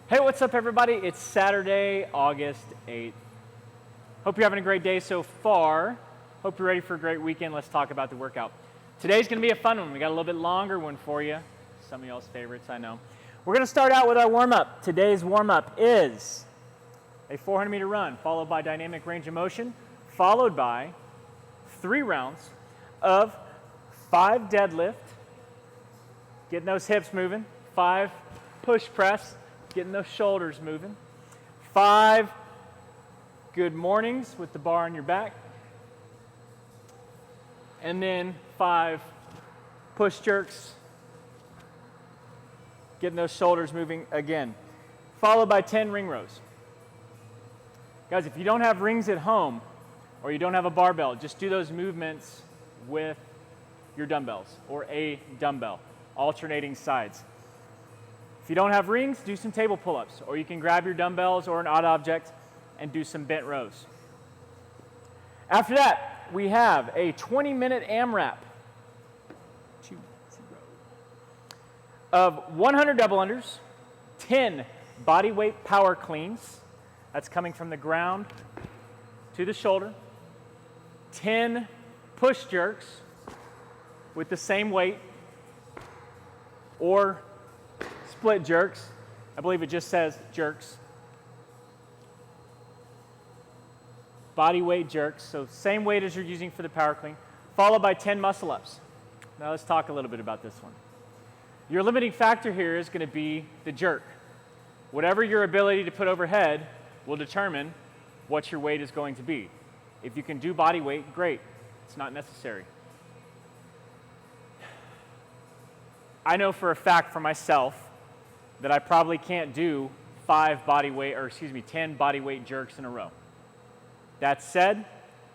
Hey, what's up everybody? It's Saturday, August 8th. Hope you're having a great day so far. Hope you're ready for a great weekend. Let's talk about the workout. Today's gonna be a fun one. We got a little bit longer one for you. Some of y'all's favorites, I know. We're gonna start out with our warm-up. Today's warm-up is a 400-meter run, followed by dynamic range of motion, followed by 3 rounds of 5 deadlift, getting those hips moving, 5 push press, getting those shoulders moving, 5 good mornings with the bar on your back, and then 5 push jerks, getting those shoulders moving again, followed by 10 ring rows. Guys, if you don't have rings at home or you don't have a barbell, just do those movements with your dumbbells or a dumbbell, alternating sides. If you don't have rings, do some table pull-ups, or you can grab your dumbbells or an odd object and do some bent rows. After that, we have a 20-minute AMRAP of 100 double unders, 10 body weight power cleans, that's coming from the ground to the shoulder, 10 push jerks with the same weight, or split jerks. I believe it just says jerks. Body weight jerks, so same weight as you're using for the power clean, followed by 10 muscle ups. Now let's talk a little bit about this one. Your limiting factor here is going to be the jerk. Whatever your ability to put overhead will determine what your weight is going to be. If you can do body weight, great. It's not necessary. I know for a fact for myself that I probably can't do 10 body weight jerks in a row. That said,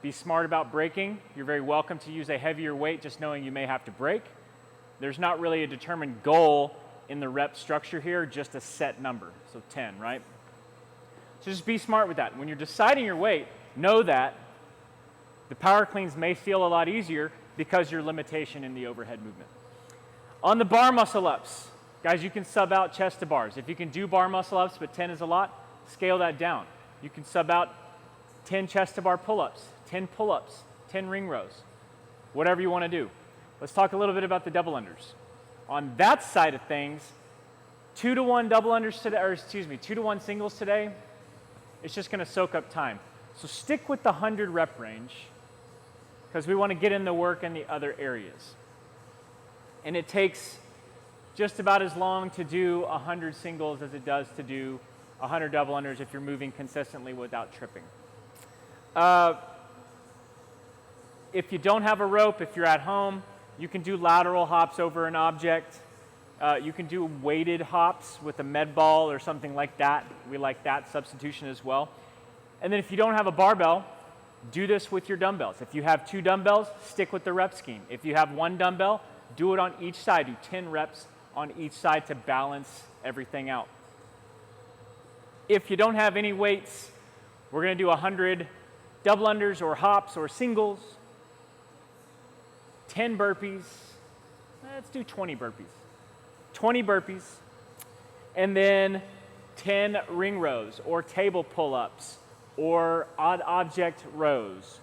be smart about braking. You're very welcome to use a heavier weight, just knowing you may have to brake. There's not really a determined goal in the rep structure here, just a set number, so 10, right? So just be smart with that. When you're deciding your weight, know that the power cleans may feel a lot easier because your limitation in the overhead movement. On the bar muscle ups, guys, you can sub out chest to bars. If you can do bar muscle ups, but 10 is a lot, scale that down. You can sub out 10 chest to bar pull-ups, 10 pull-ups, 10 ring rows, whatever you want to do. Let's talk a little bit about the double unders. On that side of things, 2-to-1 double unders today, or 2-to-1 singles today, it's just going to soak up time. So stick with the 100 rep range because we want to get in the work in the other areas. And it takes just about as long to do 100 singles as it does to do 100 double unders if you're moving consistently without tripping. If you don't have a rope, if you're at home, you can do lateral hops over an object. You can do weighted hops with a med ball or something like that. We like that substitution as well. And then if you don't have a barbell, do this with your dumbbells. If you have 2 dumbbells, stick with the rep scheme. If you have 1 dumbbell, do it on each side. Do 10 reps on each side to balance everything out. If you don't have any weights, we're going to do 100 double unders or hops or singles, 10 burpees. Let's do 20 burpees. 20 burpees, and then 10 ring rows or table pull-ups or odd object rows.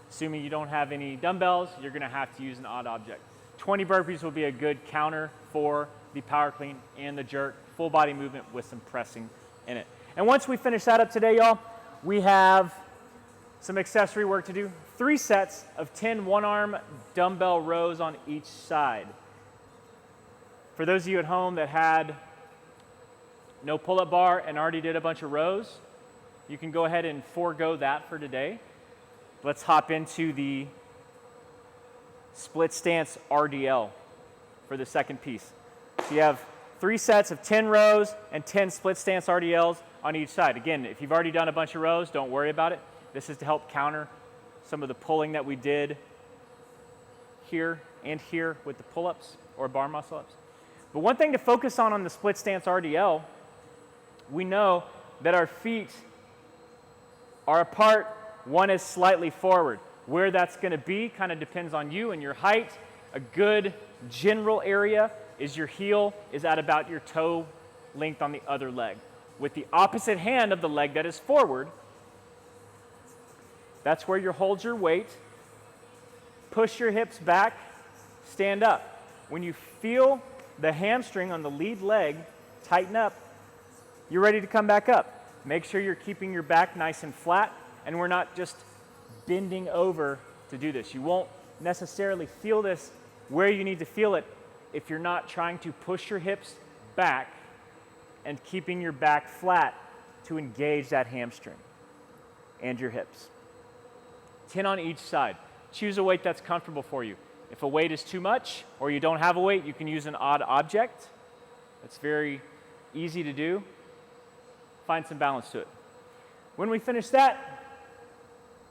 Assuming you don't have any dumbbells, you're going to have to use an odd object. 20 burpees will be a good counter for the power clean and the jerk, full body movement with some pressing in it. And once we finish that up today, y'all, we have some accessory work to do. 3 sets of 10 one-arm dumbbell rows on each side. For those of you at home that had no pull-up bar and already did a bunch of rows, you can go ahead and forego that for today. Let's hop into the split stance RDL for the second piece. So you have 3 sets of 10 rows and 10 split stance RDLs on each side. Again, if you've already done a bunch of rows, don't worry about it. This is to help counter some of the pulling that we did here and here with the pull-ups or bar muscle-ups. But one thing to focus on the split stance RDL, we know that our feet are apart, one is slightly forward. Where that's going to be kind of depends on you and your height. A good general area is your heel is at about your toe length on the other leg. with the opposite hand of the leg that is forward. That's where you hold your weight. Push your hips back, stand up. When you feel the hamstring on the lead leg tighten up, you're ready to come back up. Make sure you're keeping your back nice and flat, and we're not just bending over to do this. You won't necessarily feel this where you need to feel it if you're not trying to push your hips back and keeping your back flat to engage that hamstring and your hips. 10 on each side. Choose a weight that's comfortable for you. If a weight is too much or you don't have a weight, you can use an odd object. It's very easy to do. Find some balance to it. When we finish that,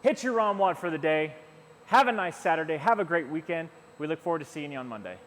hit your HomeWOD for the day. Have a nice Saturday. Have a great weekend. We look forward to seeing you on Monday.